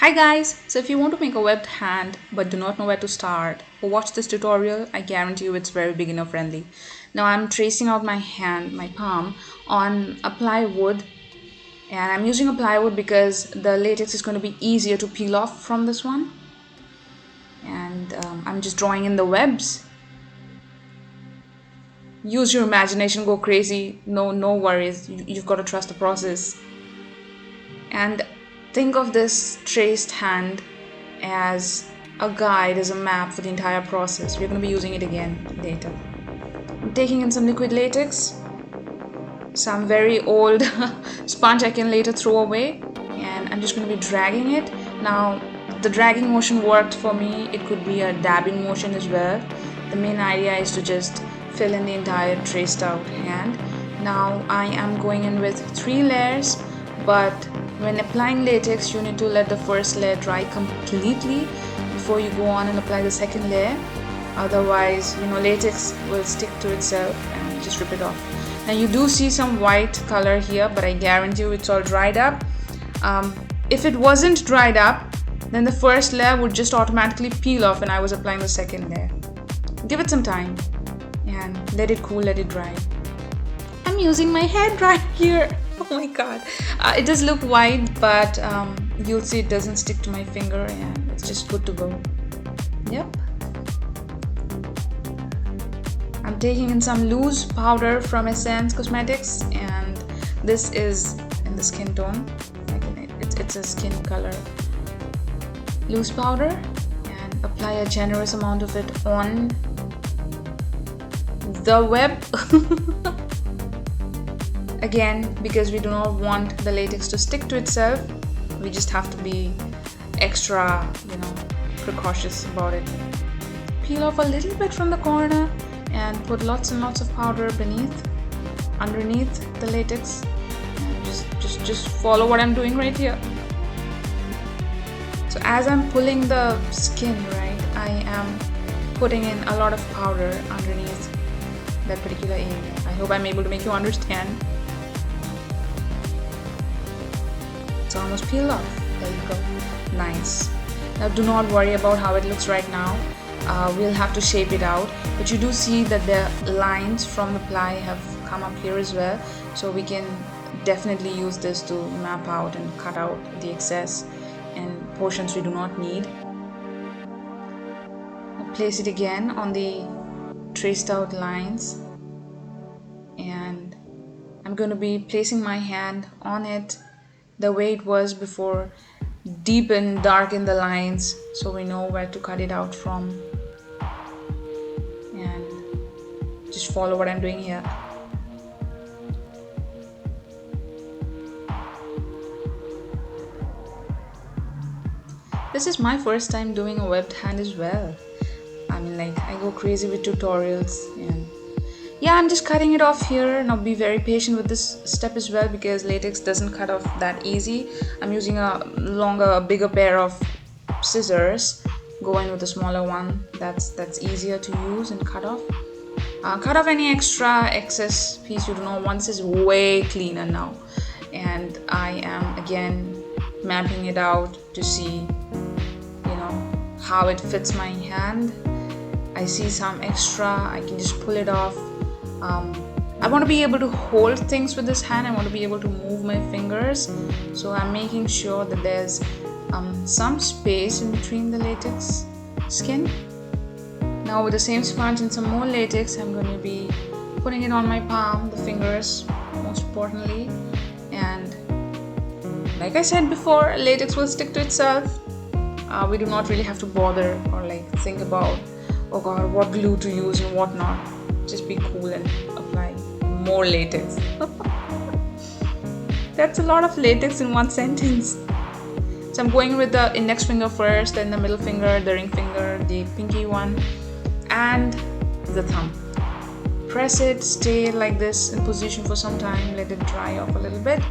Hi guys, so if you want to make a webbed hand but do not know where to start, watch this tutorial. I guarantee you it's very beginner friendly. Now I'm tracing out my hand, my palm on a plywood, and I'm using a plywood because the latex is going to be easier to peel off from this one. And I'm just drawing in the webs. Use your imagination, go crazy. No worries. You've got to trust the process. And think of this traced hand as a guide, as a map for the entire process. We're going to be using it again later. I'm taking in some liquid latex, some very old sponge I can later throw away, and I'm just going to be dragging it. Now, the dragging motion worked for me. It could be a dabbing motion as well. The main idea is to just fill in the entire traced out hand. Now, I am going in with 3 layers, but when applying latex, you need to let the first layer dry completely before you go on and apply the second layer. Otherwise, latex will stick to itself and just rip it off. Now you do see some white color here, but I guarantee you it's all dried up. If it wasn't dried up, then the first layer would just automatically peel off when I was applying the second layer. Give it some time and let it cool, let it dry. I'm using my hair dryer here. Oh my god, it does look white, but you'll see it doesn't stick to my finger and it's just good to go. Yep. I'm taking in some loose powder from Essence Cosmetics, and this is in the skin tone. It's a skin color loose powder, and apply a generous amount of it on the web. Again, because we do not want the latex to stick to itself, we just have to be extra, precautious about it. Peel off a little bit from the corner and put lots and lots of powder underneath the latex. And just follow what I'm doing right here. So as I'm pulling the skin, right, I am putting in a lot of powder underneath that particular area. I hope I'm able to make you understand. It's almost peeled off. There you go. Nice. Now do not worry about how it looks right now. We'll have to shape it out, but you do see that the lines from the ply have come up here as well, so we can definitely use this to map out and cut out the excess and portions we do not need. I'll place it again on the traced out lines, and I'm going to be placing my hand on it the way it was before. Deepen, darken the lines so we know where to cut it out from, and just follow what I'm doing here. This is my first time doing a webbed hand as well. I go crazy with tutorials, and yeah, I'm just cutting it off here. Now be very patient with this step as well, because latex doesn't cut off that easy. I'm using a bigger pair of scissors, going with a smaller one. That's easier to use and cut off. Cut off any extra excess piece you do not want. This is way cleaner now, and I am again mapping it out to see how it fits my hand. I see some extra, I can just pull it off. I want to be able to hold things with this hand. I want to be able to move my fingers, so I'm making sure that there's some space in between the latex skin. Now with the same sponge and some more latex, I'm going to be putting it on my palm, the fingers most importantly, and like I said before, latex will stick to itself. We do not really have to bother or think about, oh god, what glue to use and what not. Just be cool and apply more latex. That's a lot of latex in one sentence. So I'm going with the index finger first, then the middle finger, the ring finger, the pinky one, and the thumb. Press it, stay like this in position for some time, let it dry off a little bit,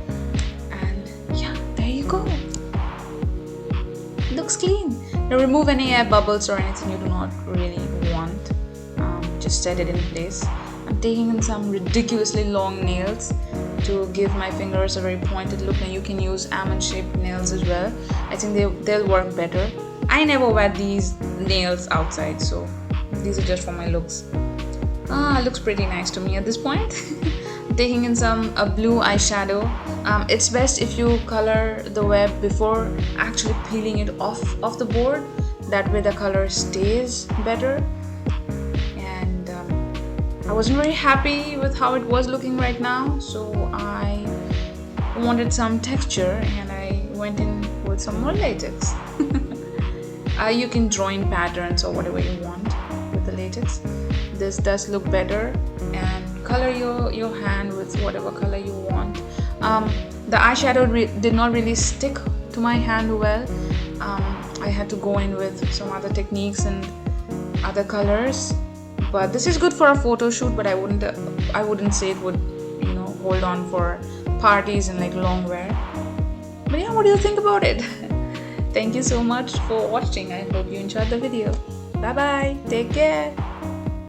and yeah, there you go. Looks clean. Now remove any air bubbles or anything you do not really want. Just set it in place. I'm taking in some ridiculously long nails, to give my fingers a very pointed look, and you can use almond shaped nails as well. I think they'll work better. I never wear these nails outside, so these are just for my looks. Looks pretty nice to me at this point. Taking in some blue eyeshadow. It's best if you color the web before actually peeling it off the board. That way the color stays better. And I wasn't very happy with how it was looking right now, so I wanted some texture and I went in with some more latex. You can draw in patterns or whatever you want with the latex. This does look better, and color your hand with whatever color you want. The eyeshadow did not really stick to my hand well. I had to go in with some other techniques and other colors, but this is good for a photo shoot, but I wouldn't say it would, hold on for parties and like long wear. But yeah, what do you think about it? Thank you so much for watching. I hope you enjoyed the video. Bye bye, take care.